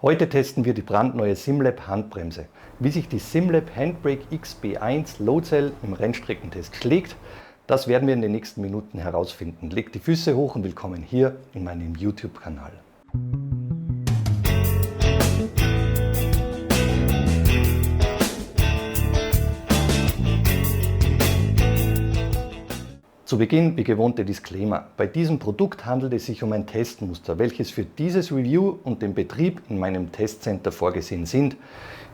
Heute testen wir die brandneue SimLab Handbremse. Wie sich die SimLab Handbrake XB1 Low Cell im Rennstreckentest schlägt, das werden wir in den nächsten Minuten herausfinden. Legt die Füße hoch und willkommen hier in meinem YouTube-Kanal. Zu Beginn wie gewohnt der Disclaimer. Bei diesem Produkt handelt es sich um ein Testmuster, welches für dieses Review und den Betrieb in meinem Testcenter vorgesehen sind.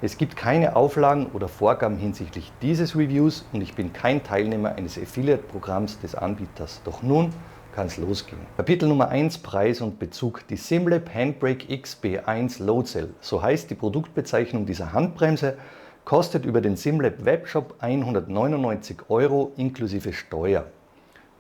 Es gibt keine Auflagen oder Vorgaben hinsichtlich dieses Reviews und ich bin kein Teilnehmer eines Affiliate-Programms des Anbieters. Doch nun kann es losgehen. Kapitel Nummer 1: Preis und Bezug. Die SimLab Handbrake XB1 Low Cell, so heißt die Produktbezeichnung dieser Handbremse, kostet über den SimLab Webshop 199 € inklusive Steuer.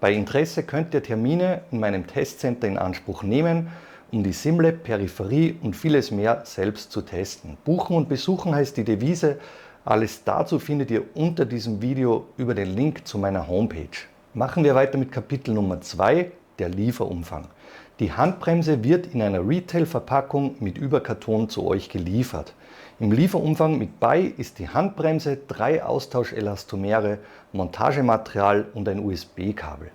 Bei Interesse könnt ihr Termine in meinem Testcenter in Anspruch nehmen, um die SimLab Peripherie und vieles mehr selbst zu testen. Buchen und besuchen heißt die Devise. Alles dazu findet ihr unter diesem Video über den Link zu meiner Homepage. Machen wir weiter mit Kapitel Nummer 2, der Lieferumfang. Die Handbremse wird in einer Retail-Verpackung mit Überkarton zu euch geliefert. Im Lieferumfang mit bei ist die Handbremse, 3 Austauschelastomere, Montagematerial und ein USB-Kabel.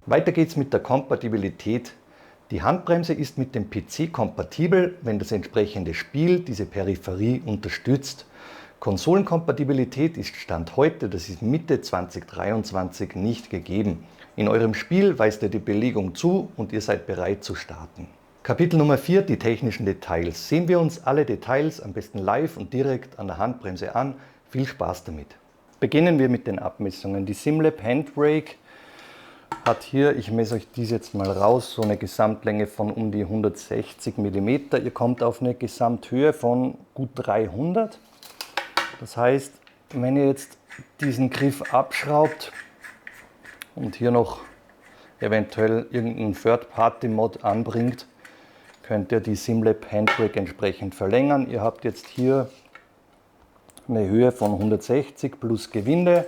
Weiter geht's mit der Kompatibilität. Die Handbremse ist mit dem PC kompatibel, wenn das entsprechende Spiel diese Peripherie unterstützt. Konsolenkompatibilität ist Stand heute, das ist Mitte 2023, nicht gegeben. In eurem Spiel weist ihr die Belegung zu und ihr seid bereit zu starten. Kapitel Nummer 4, die technischen Details. Sehen wir uns alle Details am besten live und direkt an der Handbremse an. Viel Spaß damit. Beginnen wir mit den Abmessungen. Die SimLab Handbrake hat hier, ich messe euch dies jetzt mal raus, so eine Gesamtlänge von um die 160 mm. Ihr kommt auf eine Gesamthöhe von gut 300. Das heißt, wenn ihr jetzt diesen Griff abschraubt und hier noch eventuell irgendeinen Third-Party-Mod anbringt, könnt ihr die SimLab Handbrake entsprechend verlängern. Ihr habt jetzt hier eine Höhe von 160 plus Gewinde.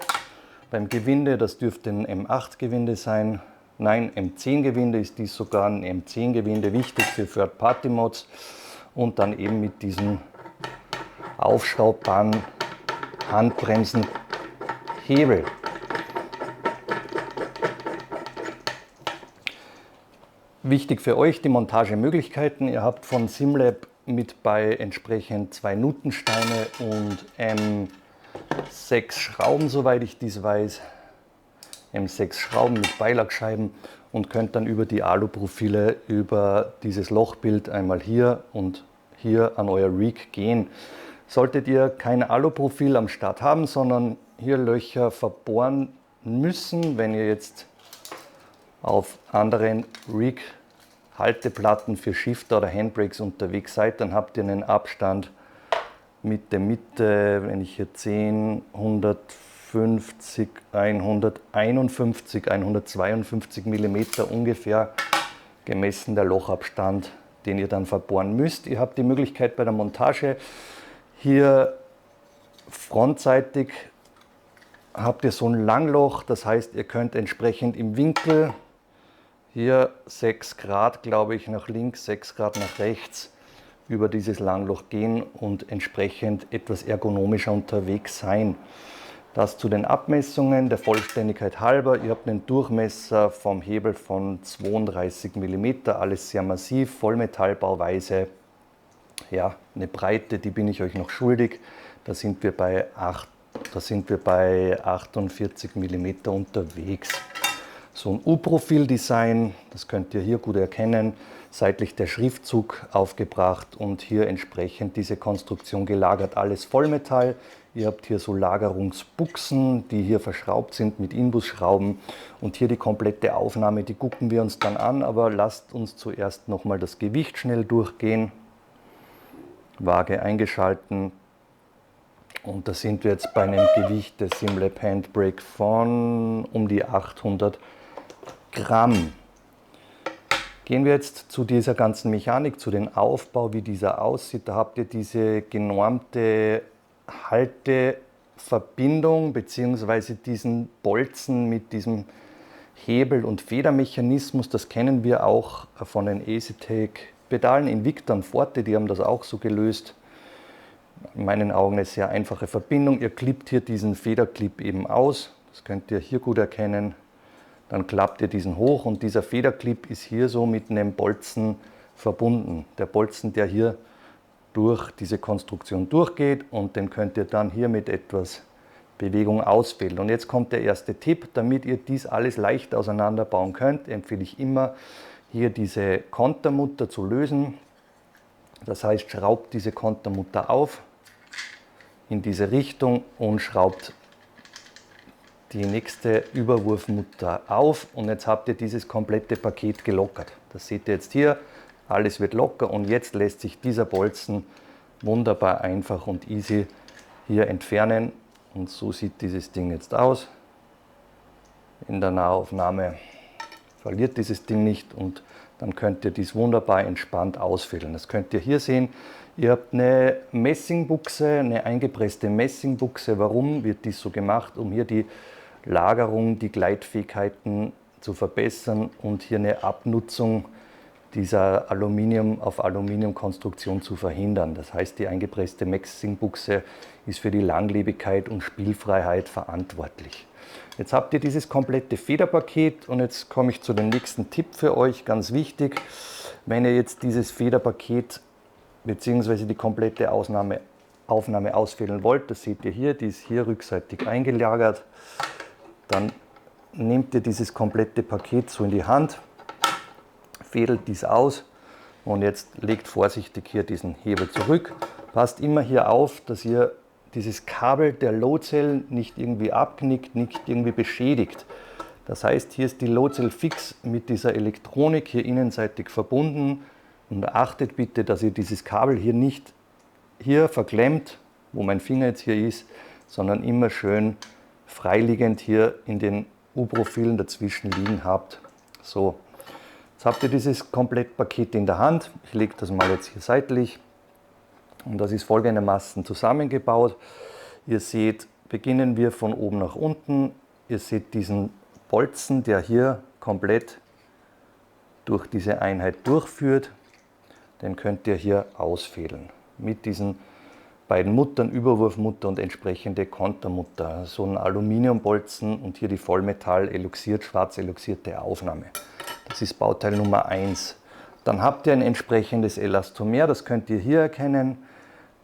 Beim Gewinde, das dürfte ein M8-Gewinde sein. Nein, M10-Gewinde ist dies sogar ein M10-Gewinde, wichtig für Third-Party-Mods. Und dann eben mit diesen aufschraubbaren Handbremsenhebel. Wichtig für euch die Montagemöglichkeiten. Ihr habt von SimLab mit bei entsprechend 2 Nutensteine und M6 Schrauben, soweit ich dies weiß. M6 Schrauben mit Beilagscheiben und könnt dann über die Aluprofile über dieses Lochbild einmal hier und hier an euer Rig gehen. Solltet ihr kein Aluprofil am Start haben, sondern hier Löcher verbohren müssen, wenn ihr jetzt auf anderen Rig-Halteplatten für Shifter oder Handbrakes unterwegs seid, dann habt ihr einen Abstand mit der Mitte, wenn ich hier 10, 150, 151, 152 mm ungefähr gemessen der Lochabstand, den ihr dann verbohren müsst. Ihr habt die Möglichkeit bei der Montage hier frontseitig habt ihr so ein Langloch, das heißt, ihr könnt entsprechend im Winkel hier 6 Grad, glaube ich, nach links, 6 Grad nach rechts über dieses Langloch gehen und entsprechend etwas ergonomischer unterwegs sein. Das zu den Abmessungen, der Vollständigkeit halber. Ihr habt einen Durchmesser vom Hebel von 32 mm, alles sehr massiv, Vollmetallbauweise. Ja, eine Breite, die bin ich euch noch schuldig. Da sind wir bei 48 mm unterwegs. So ein U-Profil-Design, das könnt ihr hier gut erkennen. Seitlich der Schriftzug aufgebracht und hier entsprechend diese Konstruktion gelagert. Alles Vollmetall. Ihr habt hier so Lagerungsbuchsen, die hier verschraubt sind mit Inbusschrauben. Und hier die komplette Aufnahme, die gucken wir uns dann an. Aber lasst uns zuerst nochmal das Gewicht schnell durchgehen. Waage eingeschalten. Und da sind wir jetzt bei einem Gewicht des Simlab Handbrake von um die 800 Gramm. Gehen wir jetzt zu dieser ganzen Mechanik, zu dem Aufbau, wie dieser aussieht. Da habt ihr diese genormte Halteverbindung bzw. diesen Bolzen mit diesem Hebel- und Federmechanismus. Das kennen wir auch von den EasyTech-Pedalen Invicta und Forte, die haben das auch so gelöst. In meinen Augen eine sehr einfache Verbindung. Ihr klippt hier diesen Federclip eben aus. Das könnt ihr hier gut erkennen. Dann klappt ihr diesen hoch und dieser Federclip ist hier so mit einem Bolzen verbunden. Der Bolzen, der hier durch diese Konstruktion durchgeht und den könnt ihr dann hier mit etwas Bewegung auswählen. Und jetzt kommt der erste Tipp, damit ihr dies alles leicht auseinanderbauen könnt, empfehle ich immer, hier diese Kontermutter zu lösen. Das heißt, schraubt diese Kontermutter auf in diese Richtung und schraubt die nächste Überwurfmutter auf und jetzt habt ihr dieses komplette Paket gelockert. Das seht ihr jetzt hier, alles wird locker und jetzt lässt sich dieser Bolzen wunderbar einfach und easy hier entfernen und so sieht dieses Ding jetzt aus. In der Nahaufnahme verliert dieses Ding nicht und dann könnt ihr dies wunderbar entspannt ausfüllen. Das könnt ihr hier sehen. Ihr habt eine Messingbuchse, eine eingepresste Messingbuchse. Warum wird dies so gemacht? Um hier die Lagerung, die Gleitfähigkeiten zu verbessern und hier eine Abnutzung dieser Aluminium-auf-Aluminium-Konstruktion zu verhindern. Das heißt, die eingepresste Messingbuchse ist für die Langlebigkeit und Spielfreiheit verantwortlich. Jetzt habt ihr dieses komplette Federpaket und jetzt komme ich zu dem nächsten Tipp für euch, ganz wichtig. Wenn ihr jetzt dieses Federpaket bzw. die komplette Aufnahme ausfädeln wollt, das seht ihr hier, die ist hier rückseitig eingelagert, dann nehmt ihr dieses komplette Paket so in die Hand, fädelt dies aus und jetzt legt vorsichtig hier diesen Hebel zurück. Passt immer hier auf, dass ihr dieses Kabel der Load-Cell nicht irgendwie abknickt, nicht irgendwie beschädigt. Das heißt, hier ist die Load-Cell fix mit dieser Elektronik hier innenseitig verbunden und achtet bitte, dass ihr dieses Kabel hier nicht hier verklemmt, wo mein Finger jetzt hier ist, sondern immer schön freiliegend hier in den U-Profilen dazwischen liegen habt. So, jetzt habt ihr dieses Komplettpaket in der Hand. Ich lege das mal jetzt hier seitlich. Und das ist folgendermaßen zusammengebaut. Ihr seht, beginnen wir von oben nach unten. Ihr seht diesen Bolzen, der hier komplett durch diese Einheit durchführt. Den könnt ihr hier ausfädeln. Mit diesen beiden Muttern, Überwurfmutter und entsprechende Kontermutter. So ein Aluminiumbolzen und hier die Vollmetall schwarz eloxierte Aufnahme. Das ist Bauteil Nummer 1. Dann habt ihr ein entsprechendes Elastomer, das könnt ihr hier erkennen.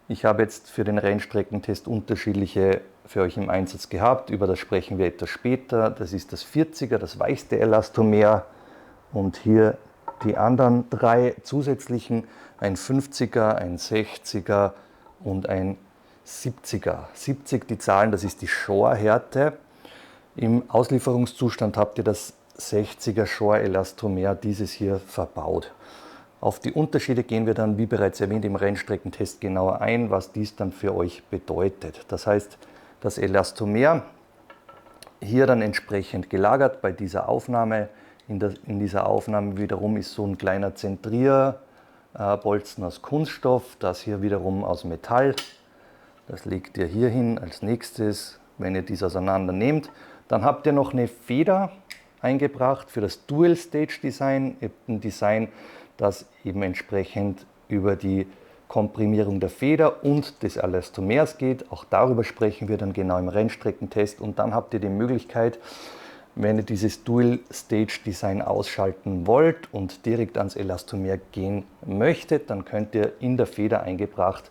Ich habe jetzt für den Rennstreckentest unterschiedliche für euch im Einsatz gehabt. Über das sprechen wir etwas später. Das ist das 40er, das weichste Elastomer. Und hier die anderen 3 zusätzlichen, ein 50er, ein 60er und ein 70er. 70 die Zahlen, das ist die Shore-Härte. Im Auslieferungszustand habt ihr das 60er Shore-Elastomer, dieses hier verbaut. Auf die Unterschiede gehen wir dann, wie bereits erwähnt, im Rennstreckentest genauer ein, was dies dann für euch bedeutet. Das heißt, das Elastomer hier dann entsprechend gelagert bei dieser Aufnahme. In dieser Aufnahme wiederum ist so ein kleiner Zentrierbolzen aus Kunststoff, das hier wiederum aus Metall. Das legt ihr hier hin als nächstes, wenn ihr dies auseinander nehmt. Dann habt ihr noch eine Feder eingebracht für das Dual Stage Design. Ihr habt ein Design, das eben entsprechend über die Komprimierung der Feder und des Elastomers geht. Auch darüber sprechen wir dann genau im Rennstreckentest. Und dann habt ihr die Möglichkeit, Wenn ihr dieses Dual-Stage-Design ausschalten wollt und direkt ans Elastomer gehen möchtet, dann könnt ihr in der Feder eingebracht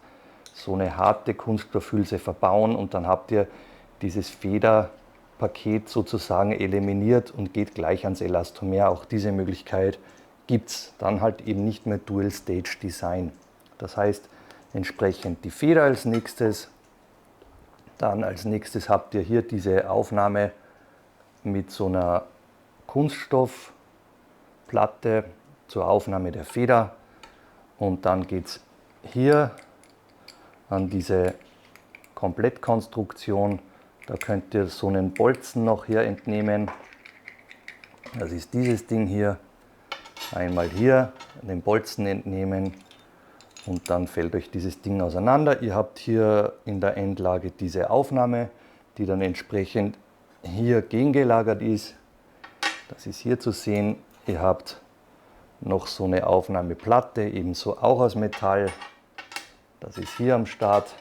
so eine harte Kunststoffhülse verbauen und dann habt ihr dieses Federpaket sozusagen eliminiert und geht gleich ans Elastomer. Auch diese Möglichkeit gibt es. Dann halt eben nicht mehr Dual-Stage-Design. Das heißt, entsprechend die Feder als nächstes. Dann als nächstes habt ihr hier diese Aufnahme mit so einer Kunststoffplatte zur Aufnahme der Feder. Und dann geht es hier an diese Komplettkonstruktion. Da könnt ihr so einen Bolzen noch hier entnehmen. Das ist dieses Ding hier. Einmal hier den Bolzen entnehmen und dann fällt euch dieses Ding auseinander. Ihr habt hier in der Endlage diese Aufnahme, die dann entsprechend hier gegengelagert ist. Das ist hier zu sehen. Ihr habt noch so eine Aufnahmeplatte, ebenso auch aus Metall. Das ist hier am Start.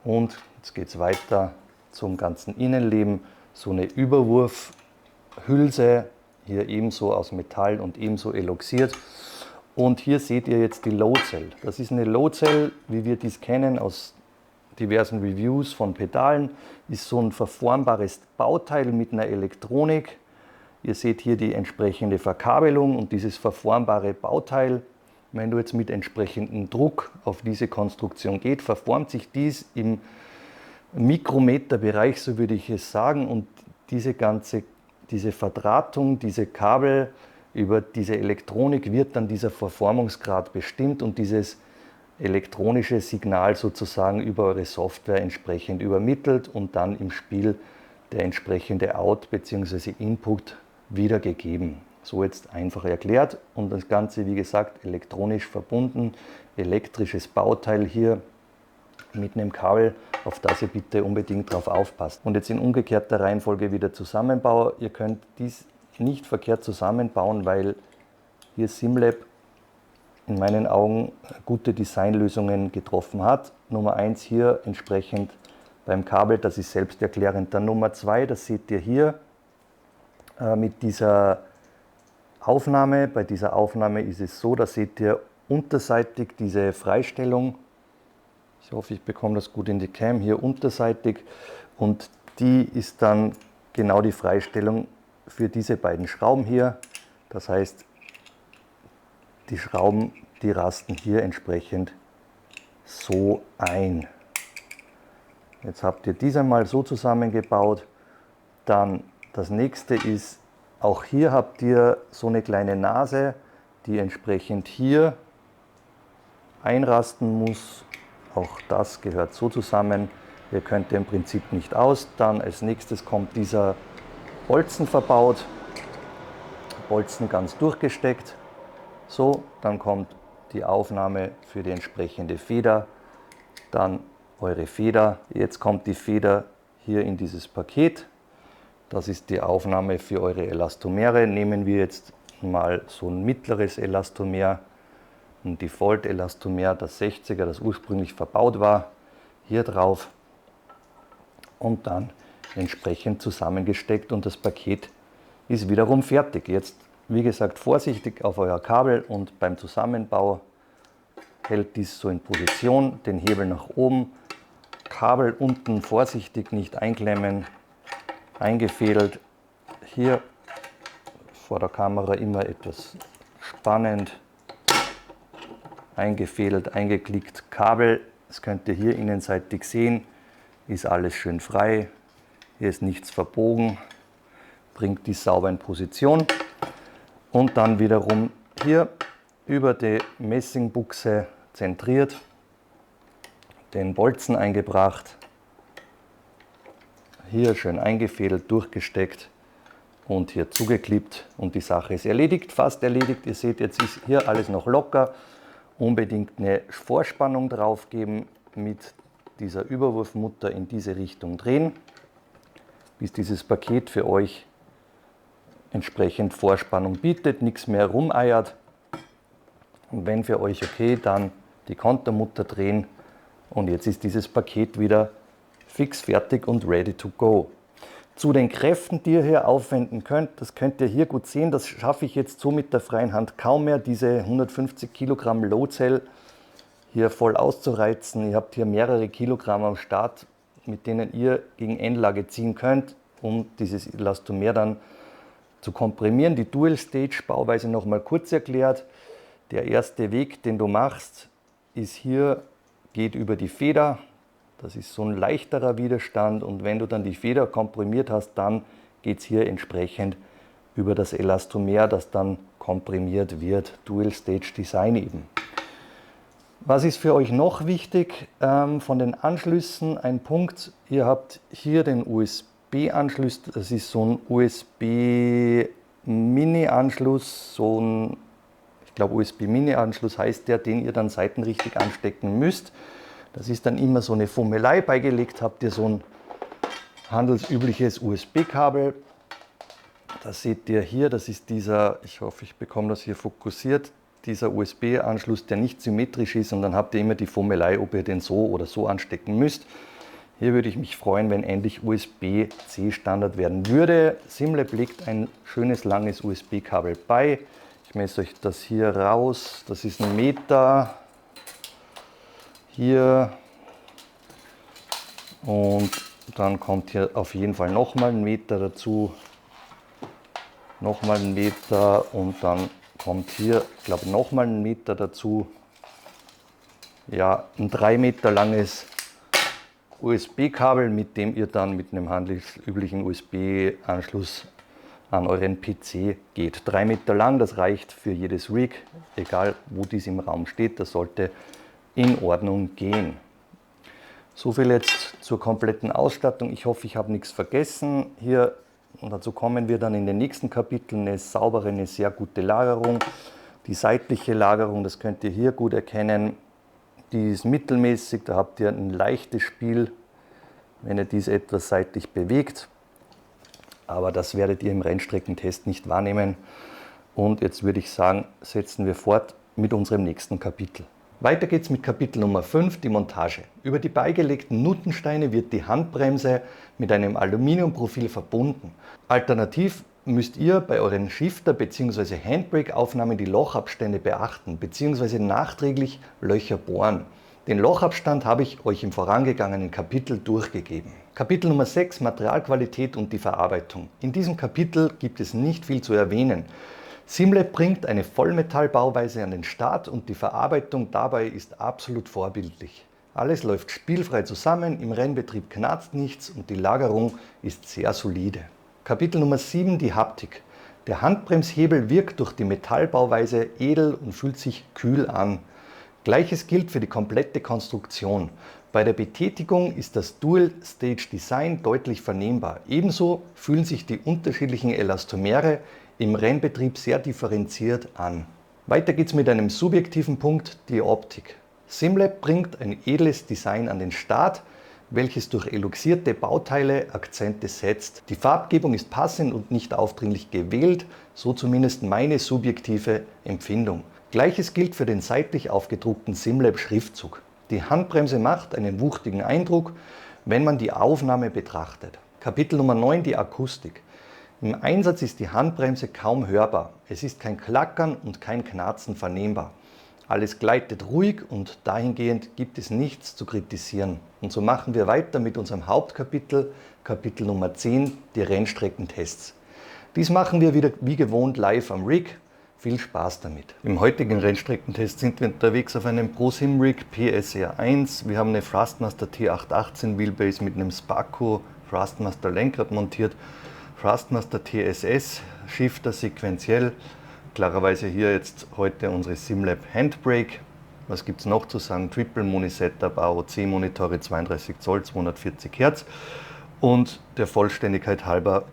Und jetzt geht es weiter zum ganzen Innenleben. So eine Überwurfhülse, hier ebenso aus Metall und ebenso eloxiert. Und hier seht ihr jetzt die Load Cell. Das ist eine Load Cell, wie wir dies kennen aus diversen Reviews von Pedalen. Ist so ein verformbares Bauteil mit einer Elektronik. Ihr seht hier die entsprechende Verkabelung und dieses verformbare Bauteil. Wenn du jetzt mit entsprechendem Druck auf diese Konstruktion geht, verformt sich dies im Mikrometerbereich, so würde ich es sagen. Und diese Verdrahtung, diese Kabel über diese Elektronik wird dann dieser Verformungsgrad bestimmt und dieses elektronische Signal sozusagen über eure Software entsprechend übermittelt und dann im Spiel der entsprechende Out bzw. Input wiedergegeben. So jetzt einfach erklärt und das Ganze, wie gesagt, elektronisch verbunden, elektrisches Bauteil hier mit einem Kabel, auf das ihr bitte unbedingt drauf aufpasst. Und jetzt in umgekehrter Reihenfolge wieder Zusammenbau. Ihr könnt dies nicht verkehrt zusammenbauen, weil hier SimLab in meinen Augen gute Designlösungen getroffen hat. Nummer 1 hier entsprechend beim Kabel, das ist selbsterklärend. Dann Nummer 2, das seht ihr hier mit dieser Aufnahme. Bei dieser Aufnahme ist es so, da seht ihr unterseitig diese Freistellung. Ich hoffe, ich bekomme das gut in die Cam, hier unterseitig. Und die ist dann genau die Freistellung für diese beiden Schrauben hier. Das heißt, die Schrauben, die rasten hier entsprechend so ein. Jetzt habt ihr diese mal so zusammengebaut. Dann das nächste ist, auch hier habt ihr so eine kleine Nase, die entsprechend hier einrasten muss. Auch das gehört so zusammen. Ihr könnt im Prinzip nicht aus. Dann als nächstes kommt dieser Bolzen verbaut. Bolzen ganz durchgesteckt. So, dann kommt die Aufnahme für die entsprechende Feder. Dann eure Feder. Jetzt kommt die Feder hier in dieses Paket. Das ist die Aufnahme für eure Elastomere. Nehmen wir jetzt mal so ein mittleres Elastomer, ein Default-Elastomer, das 60er, das ursprünglich verbaut war, hier drauf und dann entsprechend zusammengesteckt und das Paket ist wiederum fertig. Jetzt, wie gesagt, vorsichtig auf euer Kabel und beim Zusammenbau hält dies so in Position, den Hebel nach oben, Kabel unten vorsichtig nicht einklemmen, eingefädelt, hier vor der Kamera immer etwas spannend, eingefädelt, eingeklickt, Kabel, das könnt ihr hier innenseitig sehen, ist alles schön frei, hier ist nichts verbogen, bringt die sauber in Position und dann wiederum hier über die Messingbuchse zentriert, den Bolzen eingebracht, hier schön eingefädelt, durchgesteckt und hier zugeklippt und die Sache ist erledigt, fast erledigt. Ihr seht, jetzt ist hier alles noch locker. Unbedingt eine Vorspannung drauf geben, mit dieser Überwurfmutter in diese Richtung drehen, bis dieses Paket für euch entsprechend Vorspannung bietet, nichts mehr rumeiert. Und wenn für euch okay, dann die Kontermutter drehen und jetzt ist dieses Paket wieder fix fertig und ready to go. Zu den Kräften, die ihr hier aufwenden könnt, das könnt ihr hier gut sehen, das schaffe ich jetzt so mit der freien Hand kaum mehr, diese 150 Kilogramm Load Cell hier voll auszureizen. Ihr habt hier mehrere Kilogramm am Start, mit denen ihr gegen Endlage ziehen könnt, um dieses Elastomer dann zu komprimieren. Die Dual Stage Bauweise noch mal kurz erklärt. Der erste Weg, den du machst, ist hier, geht über die Feder. Das ist so ein leichterer Widerstand und wenn du dann die Feder komprimiert hast, dann geht es hier entsprechend über das Elastomer, das dann komprimiert wird. Dual Stage Design eben. Was ist für euch noch wichtig von den Anschlüssen? Ein Punkt, ihr habt hier den USB-Anschluss, das ist so ein USB-Mini-Anschluss, ich glaube USB-Mini-Anschluss heißt der, den ihr dann seitenrichtig anstecken müsst. Das ist dann immer so eine Fummelei. Beigelegt habt ihr so ein handelsübliches USB-Kabel. Das seht ihr hier, das ist dieser, ich hoffe, ich bekomme das hier fokussiert, dieser USB-Anschluss, der nicht symmetrisch ist und dann habt ihr immer die Fummelei, ob ihr den so oder so anstecken müsst. Hier würde ich mich freuen, wenn endlich USB-C Standard werden würde. SimLab legt ein schönes langes USB-Kabel bei. Ich messe euch das hier raus, das ist 1 Meter. Hier und dann kommt hier auf jeden Fall nochmal 1 Meter dazu, nochmal 1 Meter und dann kommt hier, ich glaube, nochmal 1 Meter dazu. Ja, ein 3 Meter langes USB-Kabel, mit dem ihr dann mit einem handelsüblichen USB-Anschluss an euren PC geht. 3 Meter lang, das reicht für jedes Rig, egal wo dies im Raum steht, das sollte in Ordnung gehen. So viel jetzt zur kompletten Ausstattung. Ich hoffe, ich habe nichts vergessen. Hier, und dazu kommen wir dann in den nächsten Kapiteln, eine saubere, eine sehr gute Lagerung. Die seitliche Lagerung, das könnt ihr hier gut erkennen, die ist mittelmäßig. Da habt ihr ein leichtes Spiel, wenn ihr dies etwas seitlich bewegt. Aber das werdet ihr im Rennstreckentest nicht wahrnehmen. Und jetzt würde ich sagen, setzen wir fort mit unserem nächsten Kapitel. Weiter geht's mit Kapitel Nummer 5, die Montage. Über die beigelegten Nuttensteine wird die Handbremse mit einem Aluminiumprofil verbunden. Alternativ müsst ihr bei euren Shifter bzw. Handbrake-Aufnahmen die Lochabstände beachten bzw. nachträglich Löcher bohren. Den Lochabstand habe ich euch im vorangegangenen Kapitel durchgegeben. Kapitel Nummer 6, Materialqualität und die Verarbeitung. In diesem Kapitel gibt es nicht viel zu erwähnen. SimLab bringt eine Vollmetallbauweise an den Start und die Verarbeitung dabei ist absolut vorbildlich. Alles läuft spielfrei zusammen, im Rennbetrieb knarzt nichts und die Lagerung ist sehr solide. Kapitel Nummer 7, die Haptik. Der Handbremshebel wirkt durch die Metallbauweise edel und fühlt sich kühl an. Gleiches gilt für die komplette Konstruktion. Bei der Betätigung ist das Dual Stage Design deutlich vernehmbar. Ebenso fühlen sich die unterschiedlichen Elastomere im Rennbetrieb sehr differenziert an. Weiter geht's mit einem subjektiven Punkt, die Optik. SimLab bringt ein edles Design an den Start, welches durch eluxierte Bauteile Akzente setzt. Die Farbgebung ist passend und nicht aufdringlich gewählt, so zumindest meine subjektive Empfindung. Gleiches gilt für den seitlich aufgedruckten SimLab-Schriftzug. Die Handbremse macht einen wuchtigen Eindruck, wenn man die Aufnahme betrachtet. Kapitel Nummer 9, die Akustik. Im Einsatz ist die Handbremse kaum hörbar. Es ist kein Klackern und kein Knarzen vernehmbar. Alles gleitet ruhig und dahingehend gibt es nichts zu kritisieren. Und so machen wir weiter mit unserem Hauptkapitel, Kapitel Nummer 10, die Rennstreckentests. Dies machen wir wieder wie gewohnt live am Rig. Viel Spaß damit. Im heutigen Rennstreckentest sind wir unterwegs auf einem ProSim Rig PSR1. Wir haben eine Thrustmaster T818 Wheelbase mit einem Sparco Thrustmaster Lenkrad montiert. Thrustmaster TSS, Shifter sequenziell. Klarerweise hier jetzt heute unsere SimLab Handbrake. Was gibt es noch zu sagen? Triple Monisetup, AOC Monitore 32 Zoll, 240 Hertz. Und der Vollständigkeit halber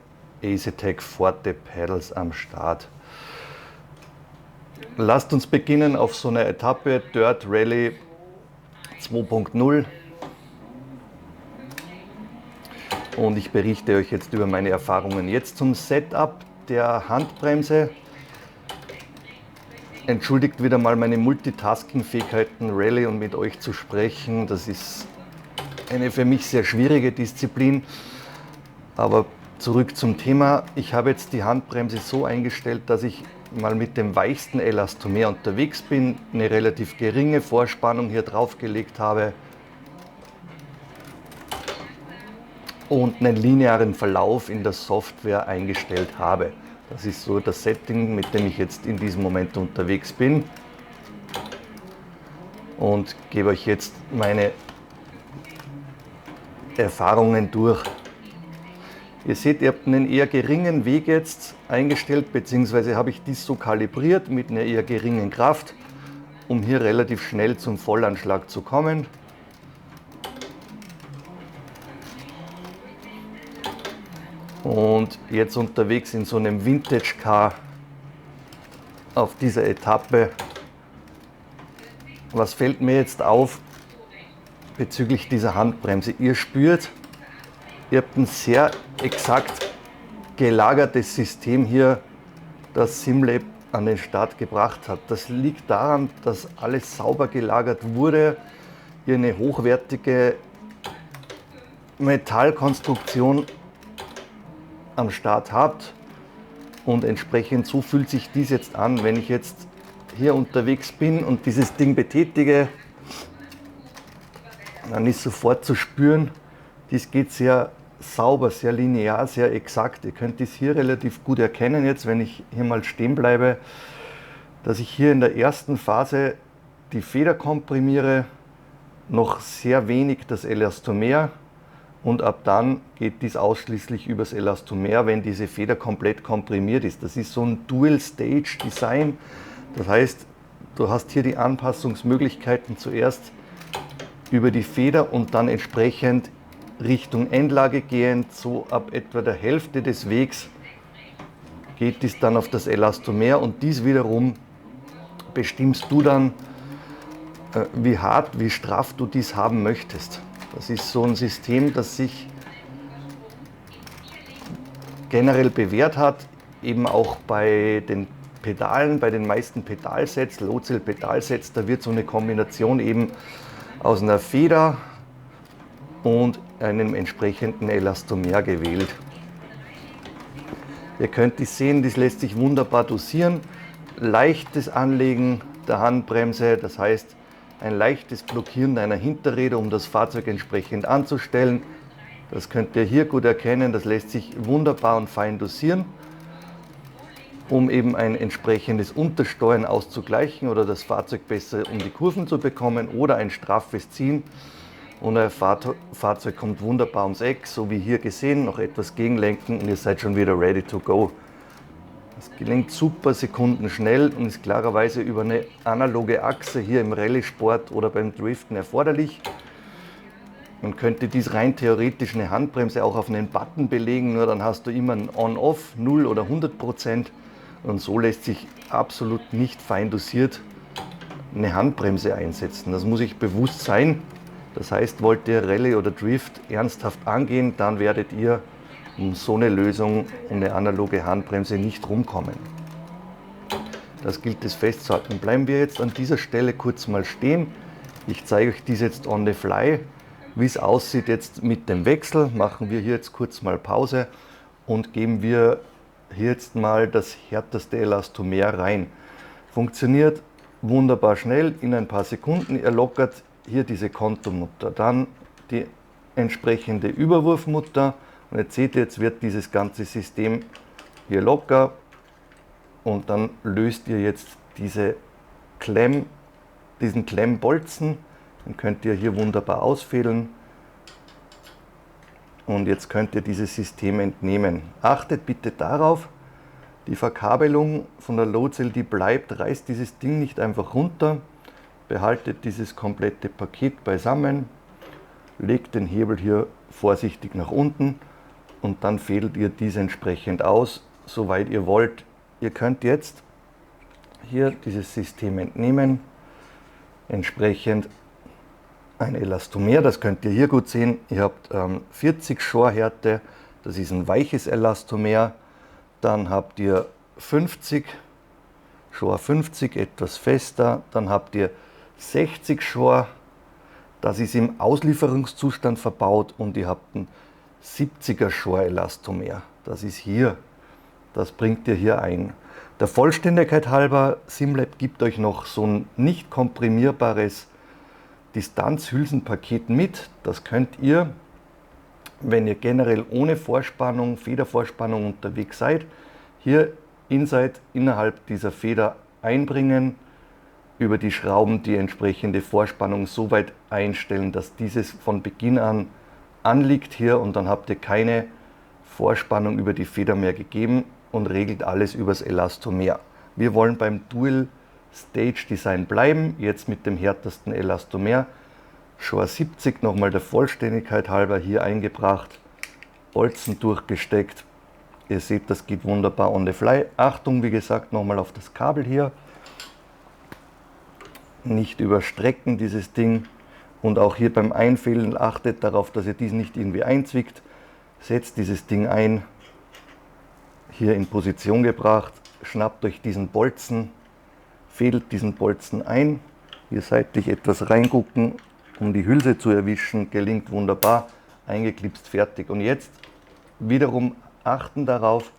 Ace-Attack Forte Pedals am Start. Lasst uns beginnen auf so einer Etappe Dirt Rally 2.0. Und ich berichte euch jetzt über meine Erfahrungen. Jetzt zum Setup der Handbremse. Entschuldigt wieder mal meine Multitasking-Fähigkeiten, Rallye und mit euch zu sprechen. Das ist eine für mich sehr schwierige Disziplin. Aber Zurück zum Thema. Ich habe jetzt die Handbremse so eingestellt, dass ich mal mit dem weichsten Elastomer unterwegs bin, eine relativ geringe Vorspannung hier drauf gelegt habe und einen linearen Verlauf in der Software eingestellt habe. Das ist so das Setting, mit dem ich jetzt in diesem Moment unterwegs bin, und gebe euch jetzt meine Erfahrungen durch. Ihr seht, ihr habt einen eher geringen Weg jetzt eingestellt, beziehungsweise habe ich dies so kalibriert mit einer eher geringen Kraft, um hier relativ schnell zum Vollanschlag zu kommen. Und jetzt unterwegs in so einem Vintage Car auf dieser Etappe. Was fällt mir jetzt auf bezüglich dieser Handbremse? Ihr spürt, ihr habt ein sehr exakt gelagertes System hier, das SimLab an den Start gebracht hat. Das liegt daran, dass alles sauber gelagert wurde, ihr eine hochwertige Metallkonstruktion am Start habt, und entsprechend so fühlt sich dies jetzt an, wenn ich jetzt hier unterwegs bin und dieses Ding betätige, dann ist sofort zu spüren, dies geht sehr sauber, sehr linear, sehr exakt. Ihr könnt es hier relativ gut erkennen jetzt, wenn ich hier mal stehen bleibe, dass ich hier in der ersten Phase die Feder komprimiere, noch sehr wenig das Elastomer, und ab dann geht dies ausschließlich übers Elastomer, wenn diese Feder komplett komprimiert ist. Das ist so ein Dual-Stage-Design. Das heißt, du hast hier die Anpassungsmöglichkeiten zuerst über die Feder und dann entsprechend Richtung Endlage gehend, so ab etwa der Hälfte des Wegs geht dies dann auf das Elastomer, und dies wiederum bestimmst du dann, wie hart, wie straff du dies haben möchtest. Das ist so ein System, das sich generell bewährt hat, eben auch bei den Pedalen, bei den meisten Pedalsets, Low-Cell-Pedalsets, da wird so eine Kombination eben aus einer Feder und einem entsprechenden Elastomer gewählt. Ihr könnt dies sehen, das lässt sich wunderbar dosieren. Leichtes Anlegen der Handbremse, das heißt ein leichtes Blockieren deiner Hinterräder, um das Fahrzeug entsprechend anzustellen. Das könnt ihr hier gut erkennen, das lässt sich wunderbar und fein dosieren, um eben ein entsprechendes Untersteuern auszugleichen oder das Fahrzeug besser um die Kurven zu bekommen, oder ein straffes Ziehen. Und euer Fahrzeug kommt wunderbar ums Eck, so wie hier gesehen, noch etwas gegenlenken und ihr seid schon wieder ready to go. Das gelingt super sekundenschnell und ist klarerweise über eine analoge Achse hier im Rallye-Sport oder beim Driften erforderlich. Man könnte dies rein theoretisch eine Handbremse auch auf einen Button belegen, nur dann hast du immer ein On-Off, 0 oder 100%, und so lässt sich absolut nicht fein dosiert eine Handbremse einsetzen. Das muss ich bewusst sein. Das heißt, wollt ihr Rallye oder Drift ernsthaft angehen, dann werdet ihr um so eine Lösung, um eine analoge Handbremse nicht rumkommen. Das gilt es festzuhalten. Bleiben wir jetzt an dieser Stelle kurz mal stehen. Ich zeige euch dies jetzt on the fly. Wie es aussieht jetzt mit dem Wechsel, machen wir hier jetzt kurz mal Pause und geben wir hier jetzt mal das härteste Elastomer rein. Funktioniert wunderbar schnell, in ein paar Sekunden. Ihr lockert hier diese Kontomutter, dann die entsprechende Überwurfmutter, und jetzt seht ihr, jetzt wird dieses ganze System hier locker, und dann löst ihr jetzt diesen Klemmbolzen, den könnt ihr hier wunderbar ausfädeln, und jetzt könnt ihr dieses System entnehmen. Achtet bitte darauf, die Verkabelung von der Low-Cell, die bleibt, reißt dieses Ding nicht einfach runter, behaltet dieses komplette Paket beisammen, legt den Hebel hier vorsichtig nach unten und dann fädelt ihr dies entsprechend aus, soweit ihr wollt. Ihr könnt jetzt hier dieses System entnehmen, entsprechend ein Elastomer, das könnt ihr hier gut sehen. Ihr habt 40 Shore-Härte, das ist ein weiches Elastomer. Dann habt ihr 50, Shore 50, etwas fester. Dann habt ihr 60 Shore, das ist im Auslieferungszustand verbaut, und ihr habt ein 70er Shore Elastomer. Das ist hier. Das bringt ihr hier ein. Der Vollständigkeit halber, SimLab gibt euch noch so ein nicht komprimierbares Distanzhülsenpaket mit. Das könnt ihr, wenn ihr generell ohne Vorspannung, Federvorspannung unterwegs seid, hier innerhalb dieser Feder einbringen, über die Schrauben die entsprechende Vorspannung so weit einstellen, dass dieses von Beginn an anliegt hier, und dann habt ihr keine Vorspannung über die Feder mehr gegeben und regelt alles übers Elastomer. Wir wollen beim Dual Stage Design bleiben, jetzt mit dem härtesten Elastomer. Shore 70 nochmal der Vollständigkeit halber hier eingebracht, Bolzen durchgesteckt. Ihr seht, das geht wunderbar on the fly. Achtung, wie gesagt, nochmal auf das Kabel hier. Nicht überstrecken dieses Ding, und auch hier beim Einfädeln achtet darauf, dass ihr dies nicht irgendwie einzwickt. Setzt dieses Ding ein, hier in Position gebracht, schnappt euch diesen Bolzen, fädelt diesen Bolzen ein, hier seitlich etwas reingucken, um die Hülse zu erwischen, gelingt wunderbar, eingeklipst, fertig. Und jetzt wiederum achten darauf,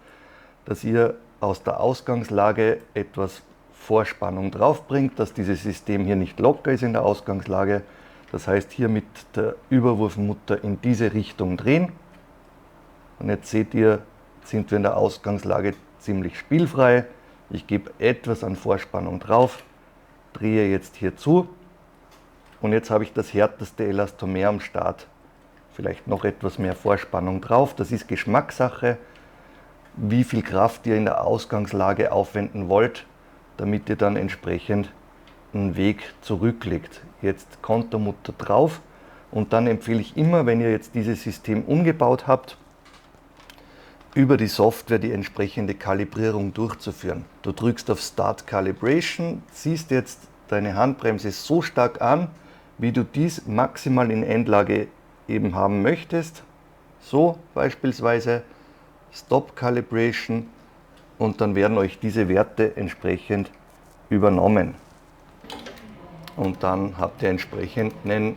dass ihr aus der Ausgangslage etwas Vorspannung drauf bringt, dass dieses System hier nicht locker ist in der Ausgangslage. Das heißt, hier mit der Überwurfmutter in diese Richtung drehen. Und jetzt seht ihr, sind wir in der Ausgangslage ziemlich spielfrei. Ich gebe etwas an Vorspannung drauf, drehe jetzt hier zu, und jetzt habe ich das härteste Elastomer am Start. Vielleicht noch etwas mehr Vorspannung drauf. Das ist Geschmackssache, wie viel Kraft ihr in der Ausgangslage aufwenden wollt, damit ihr dann entsprechend einen Weg zurücklegt. Jetzt Kontermutter drauf, und dann empfehle ich immer, wenn ihr jetzt dieses System umgebaut habt, über die Software die entsprechende Kalibrierung durchzuführen. Du drückst auf Start Calibration, ziehst jetzt deine Handbremse so stark an, wie du dies maximal in Endlage eben haben möchtest. So beispielsweise Stop Calibration, und dann werden euch diese Werte entsprechend übernommen. Und dann habt ihr entsprechend einen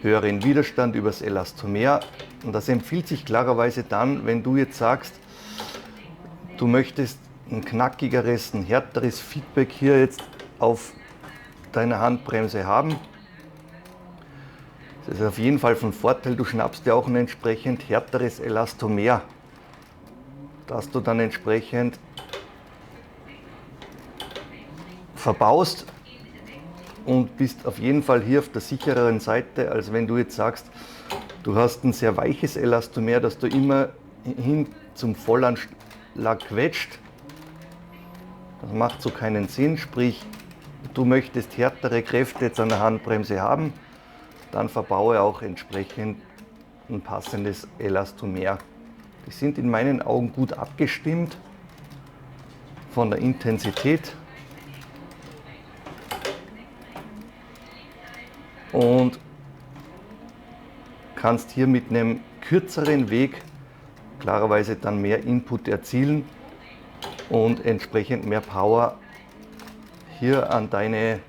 höheren Widerstand übers Elastomer. Und das empfiehlt sich klarerweise dann, wenn du jetzt sagst, du möchtest ein knackigeres, ein härteres Feedback hier jetzt auf deiner Handbremse haben. Das ist auf jeden Fall von Vorteil, du schnappst dir auch ein entsprechend härteres Elastomer, das du dann entsprechend verbaust, und bist auf jeden Fall hier auf der sichereren Seite, als wenn du jetzt sagst, du hast ein sehr weiches Elastomer, das du immer hin zum Vollanschlag quetscht. Das macht so keinen Sinn, sprich, du möchtest härtere Kräfte jetzt an der Handbremse haben, dann verbaue auch entsprechend ein passendes Elastomer. Die sind in meinen Augen gut abgestimmt von der Intensität. Und kannst hier mit einem kürzeren Weg klarerweise dann mehr Input erzielen und entsprechend mehr Power hier an deine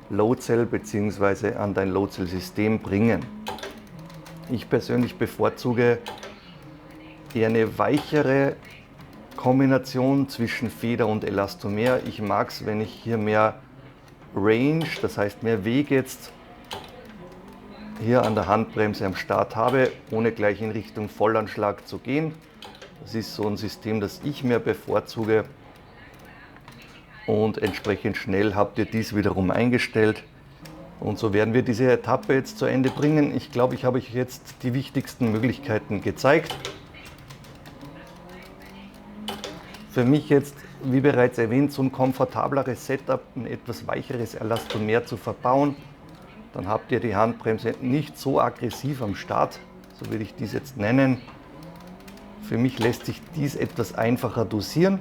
Load Cell bzw. an dein Load Cell System bringen. Ich persönlich bevorzuge eher eine weichere Kombination zwischen Feder und Elastomer. Ich mag es, wenn ich hier mehr Range, das heißt mehr Weg jetzt hier an der Handbremse am Start habe, ohne gleich in Richtung Vollanschlag zu gehen. Das ist so ein System, das ich mir bevorzuge, und entsprechend schnell habt ihr dies wiederum eingestellt. Und so werden wir diese Etappe jetzt zu Ende bringen. Ich glaube, ich habe euch jetzt die wichtigsten Möglichkeiten gezeigt. Für mich jetzt, wie bereits erwähnt, so ein komfortableres Setup, ein etwas weicheres Elastomer zu verbauen. Dann habt ihr die Handbremse nicht so aggressiv am Start, so würde ich dies jetzt nennen. Für mich lässt sich dies etwas einfacher dosieren.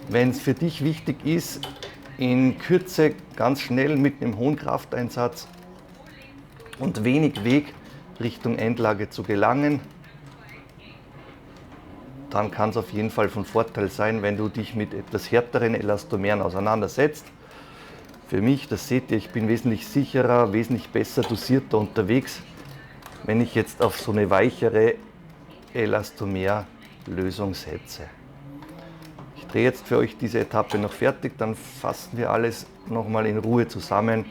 Wenn es für dich wichtig ist, in Kürze ganz schnell mit einem hohen Krafteinsatz und wenig Weg Richtung Endlage zu gelangen, dann kann es auf jeden Fall von Vorteil sein, wenn du dich mit etwas härteren Elastomeren auseinandersetzt. Für mich, das seht ihr, ich bin wesentlich sicherer, wesentlich besser dosierter unterwegs. wenn ich jetzt auf so eine weichere Elastomer-Lösung setze. Ich drehe jetzt für euch diese Etappe noch fertig, dann fassen wir alles nochmal in Ruhe zusammen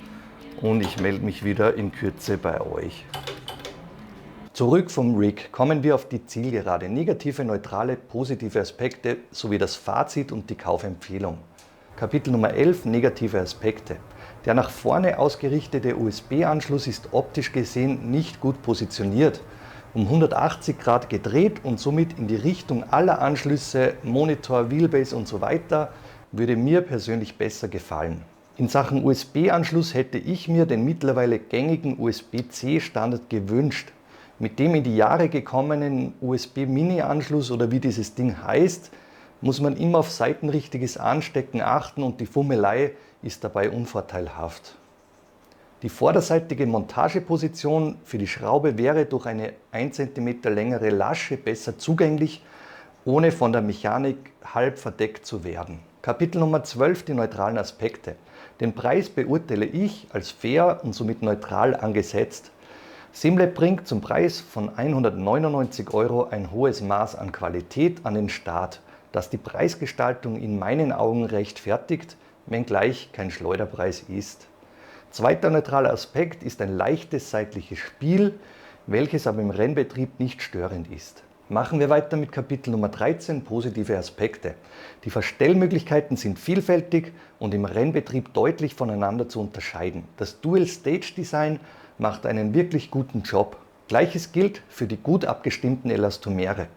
und ich melde mich wieder in Kürze bei euch. Zurück vom Rig kommen wir auf die Zielgerade, negative, neutrale, positive Aspekte sowie das Fazit und die Kaufempfehlung. Kapitel Nummer 11, negative Aspekte. Der nach vorne ausgerichtete USB-Anschluss ist optisch gesehen nicht gut positioniert, um 180 Grad gedreht und somit in die Richtung aller Anschlüsse, Monitor, Wheelbase und so weiter, würde mir persönlich besser gefallen. In Sachen USB-Anschluss hätte ich mir den mittlerweile gängigen USB-C-Standard gewünscht. Mit dem in die Jahre gekommenen USB-Mini-Anschluss oder wie dieses Ding heißt, muss man immer auf seitenrichtiges Anstecken achten und die Fummelei ist dabei unvorteilhaft. Die vorderseitige Montageposition für die Schraube wäre durch eine 1 cm längere Lasche besser zugänglich, ohne von der Mechanik halb verdeckt zu werden. Kapitel Nummer 12, die neutralen Aspekte. Den Preis beurteile ich als fair und somit neutral angesetzt. SimLab bringt zum Preis von 199 € ein hohes Maß an Qualität an den Start, das die Preisgestaltung in meinen Augen rechtfertigt, wenngleich kein Schleuderpreis ist. Zweiter neutraler Aspekt ist ein leichtes seitliches Spiel, welches aber im Rennbetrieb nicht störend ist. Machen wir weiter mit Kapitel Nummer 13, positive Aspekte. Die Verstellmöglichkeiten sind vielfältig und im Rennbetrieb deutlich voneinander zu unterscheiden. Das Dual-Stage-Design macht einen wirklich guten Job. Gleiches gilt für die gut abgestimmten Elastomere.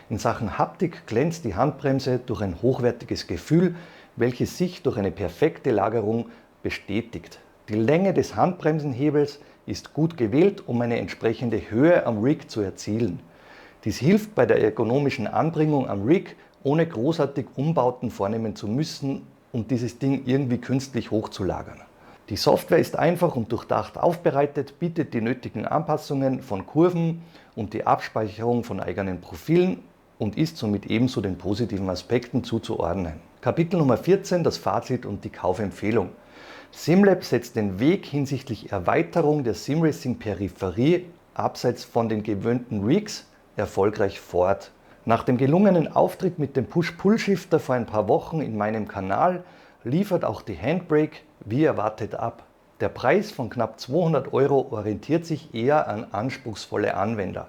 In Sachen Haptik glänzt die Handbremse durch ein hochwertiges Gefühl, welches sich durch eine perfekte Lagerung bestätigt. Die Länge des Handbremsenhebels ist gut gewählt, um eine entsprechende Höhe am Rig zu erzielen. Dies hilft bei der ergonomischen Anbringung am Rig, ohne großartig Umbauten vornehmen zu müssen und dieses Ding irgendwie künstlich hochzulagern. Die Software ist einfach und durchdacht aufbereitet, bietet die nötigen Anpassungen von Kurven und die Abspeicherung von eigenen Profilen und ist somit ebenso den positiven Aspekten zuzuordnen. Kapitel Nummer 14, das Fazit und die Kaufempfehlung. SimLab setzt den Weg hinsichtlich Erweiterung der Simracing-Peripherie abseits von den gewöhnten Rigs erfolgreich fort. Nach dem gelungenen Auftritt mit dem Push-Pull-Shifter vor ein paar Wochen in meinem Kanal liefert auch die Handbrake wie erwartet ab. Der Preis von knapp 200 € orientiert sich eher an anspruchsvolle Anwender,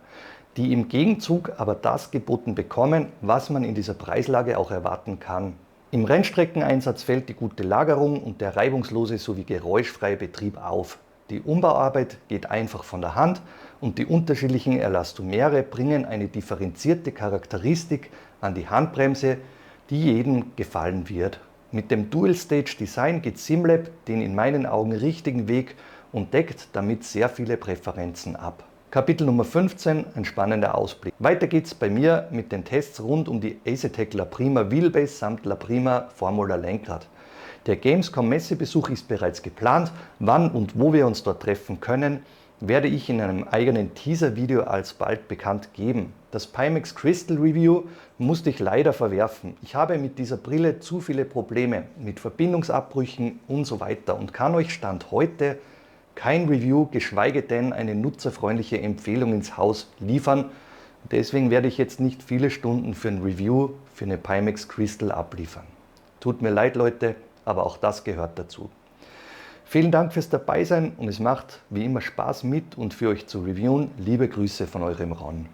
die im Gegenzug aber das geboten bekommen, was man in dieser Preislage auch erwarten kann. Im Rennstreckeneinsatz fällt die gute Lagerung und der reibungslose sowie geräuschfreie Betrieb auf. Die Umbauarbeit geht einfach von der Hand und die unterschiedlichen Elastomere bringen eine differenzierte Charakteristik an die Handbremse, die jedem gefallen wird. Mit dem Dual-Stage-Design geht SimLab den in meinen Augen richtigen Weg und deckt damit sehr viele Präferenzen ab. Kapitel Nummer 15, ein spannender Ausblick. Weiter geht's bei mir mit den Tests rund um die Asetek La Prima Wheelbase samt La Prima Formula Lenkrad. Der Gamescom Messebesuch ist bereits geplant. Wann und wo wir uns dort treffen können, werde ich in einem eigenen Teaser-Video alsbald bekannt geben. Das Pimax Crystal Review musste ich leider verwerfen. Ich habe mit dieser Brille zu viele Probleme mit Verbindungsabbrüchen und so weiter und kann euch Stand heute kein Review, geschweige denn eine nutzerfreundliche Empfehlung ins Haus liefern. Deswegen werde ich jetzt nicht viele Stunden für ein Review für eine Pimax Crystal abliefern. Tut mir leid, Leute, aber auch das gehört dazu. Vielen Dank fürs Dabeisein und es macht wie immer Spaß mit und für euch zu reviewen. Liebe Grüße von eurem Ron.